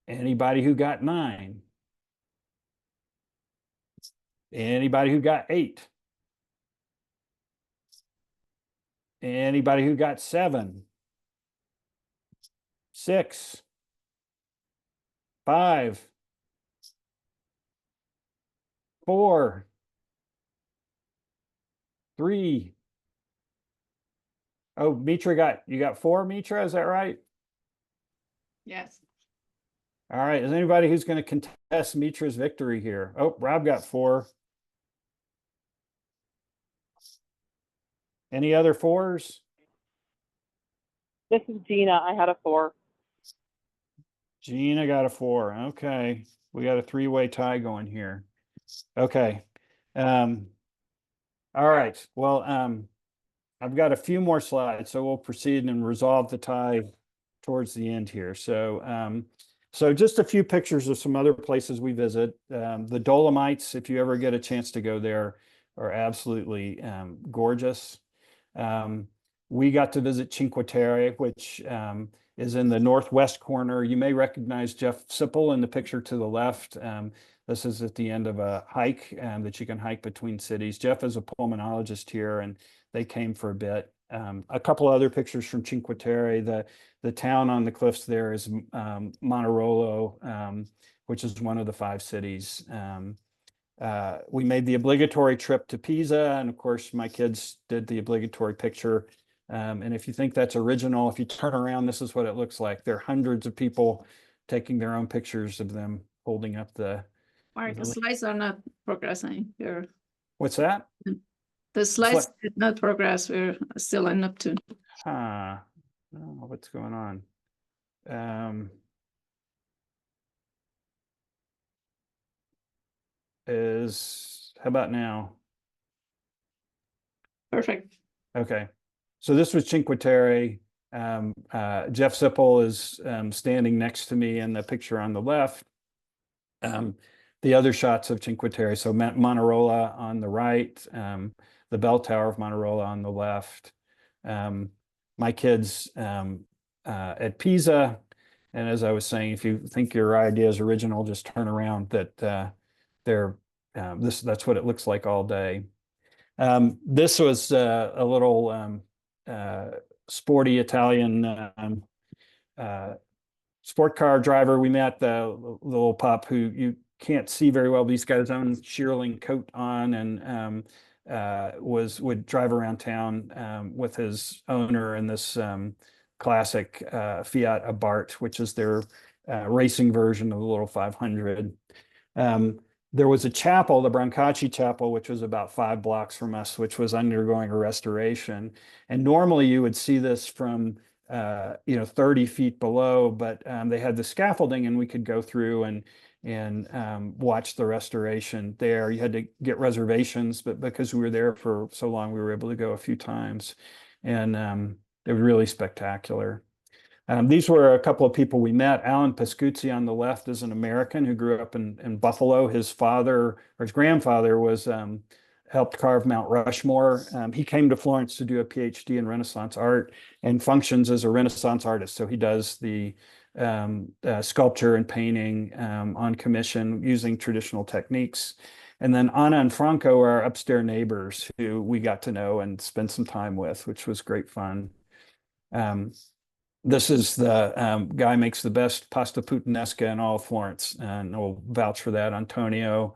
Anybody who got 9? Anybody who got 8? Anybody who got 7? 6? 5? 4? 3? Oh, Mitra you got 4, Mitra, is that right? Yes. All right, is anybody who's going to contest Mitra's victory here? Oh, Rob got 4. Any other 4s? This is Gina. I had a 4. Gina got a 4. Okay, we got a 3-way tie going here. Okay. All right. Well, I've got a few more slides, so we'll proceed and resolve the tie towards the end here. So, so just a few pictures of some other places we visit. The Dolomites, if you ever get a chance to go there, are absolutely gorgeous. We got to visit Cinque Terre, which is in the northwest corner. You may recognize Jeff Sipple in the picture to the left. This is at the end of a hike that you can hike between cities. Jeff is a pulmonologist here, and they came for a bit. A couple other pictures from Cinque Terre. The town on the cliffs there is Monterolo, which is one of the 5 cities. We made the obligatory trip to Pisa, and of course my kids did the obligatory picture. And if you think that's original, if you turn around, this is what it looks like. There are hundreds of people taking their own pictures of them holding up the... Mark, the slides are not progressing. What's that? The slides did not progress. We're still on Neptune. Huh. Oh, what's going on? How about now? Perfect. Okay. So this was Cinque Terre. Jeff Sipple is standing next to me in the picture on the left. The other shots of Cinque Terre, so Monterola on the right, the bell tower of Monterola on the left. My kids at Pisa, and as I was saying, if you think your idea is original, just turn around. That's what it looks like all day. This was a little sporty Italian sport car driver. We met the little pup who you can't see very well, but he's got his own shearling coat on, and would drive around town with his owner in this classic Fiat Abarth, which is their racing version of the little 500. There was a chapel, the Brancacci Chapel, which was about 5 blocks from us, which was undergoing a restoration. And normally you would see this from 30 feet below, but they had the scaffolding, and we could go through and watch the restoration there. You had to get reservations, but because we were there for so long, we were able to go a few times, and it was really spectacular. These were a couple of people we met. Alan Pascuzzi on the left is an American who grew up in Buffalo. His father or his grandfather was helped carve Mount Rushmore. He came to Florence to do a PhD in Renaissance art and functions as a Renaissance artist. So he does the sculpture and painting on commission using traditional techniques. And then Anna and Franco are our upstairs neighbors who we got to know and spend some time with, which was great fun. This is the guy makes the best pasta puttanesca in all of Florence, and I'll vouch for that, Antonio.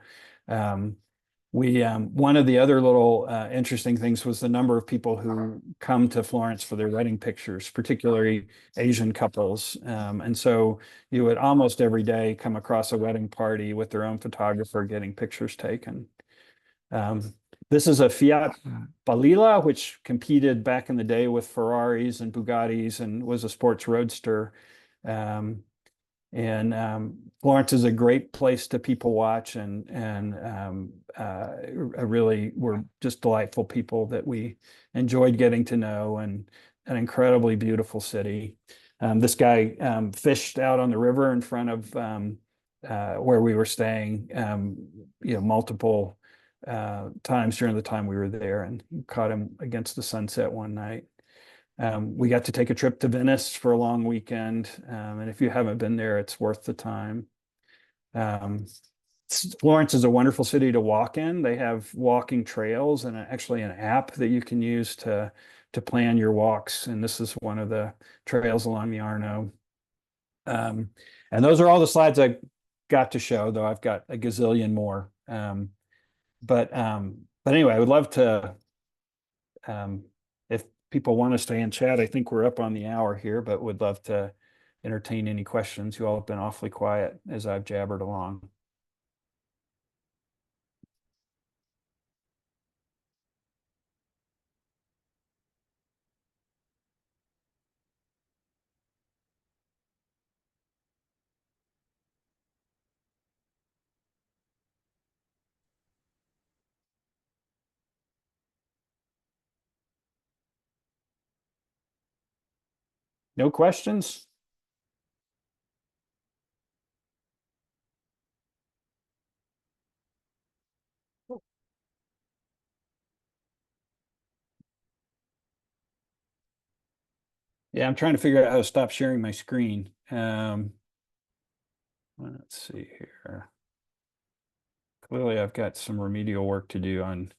One of the other little interesting things was the number of people who come to Florence for their wedding pictures, particularly Asian couples. And so you would almost every day come across a wedding party with their own photographer getting pictures taken. This is a Fiat Balilla, which competed back in the day with Ferraris and Bugattis and was a sports roadster. Florence is a great place to people watch, and really were just delightful people that we enjoyed getting to know, and an incredibly beautiful city. This guy fished out on the river in front of where we were staying, multiple times during the time we were there, and caught him against the sunset one night. We got to take a trip to Venice for a long weekend, and if you haven't been there, it's worth the time. Florence is a wonderful city to walk in. They have walking trails and actually an app that you can use to plan your walks, and this is one of the trails along the Arno. And those are all the slides I got to show, though I've got a gazillion more. But anyway, I would love to, if people want to stay and chat, I think we're up on the hour here, but would love to entertain any questions. You all have been awfully quiet as I've jabbered along. No questions? Yeah, I'm trying to figure out how to stop sharing my screen. Let's see here. Clearly, I've got some remedial work to do on.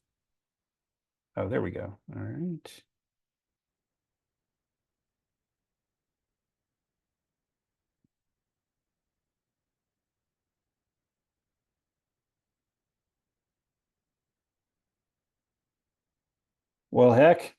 Oh, there we go. All right. Well, heck,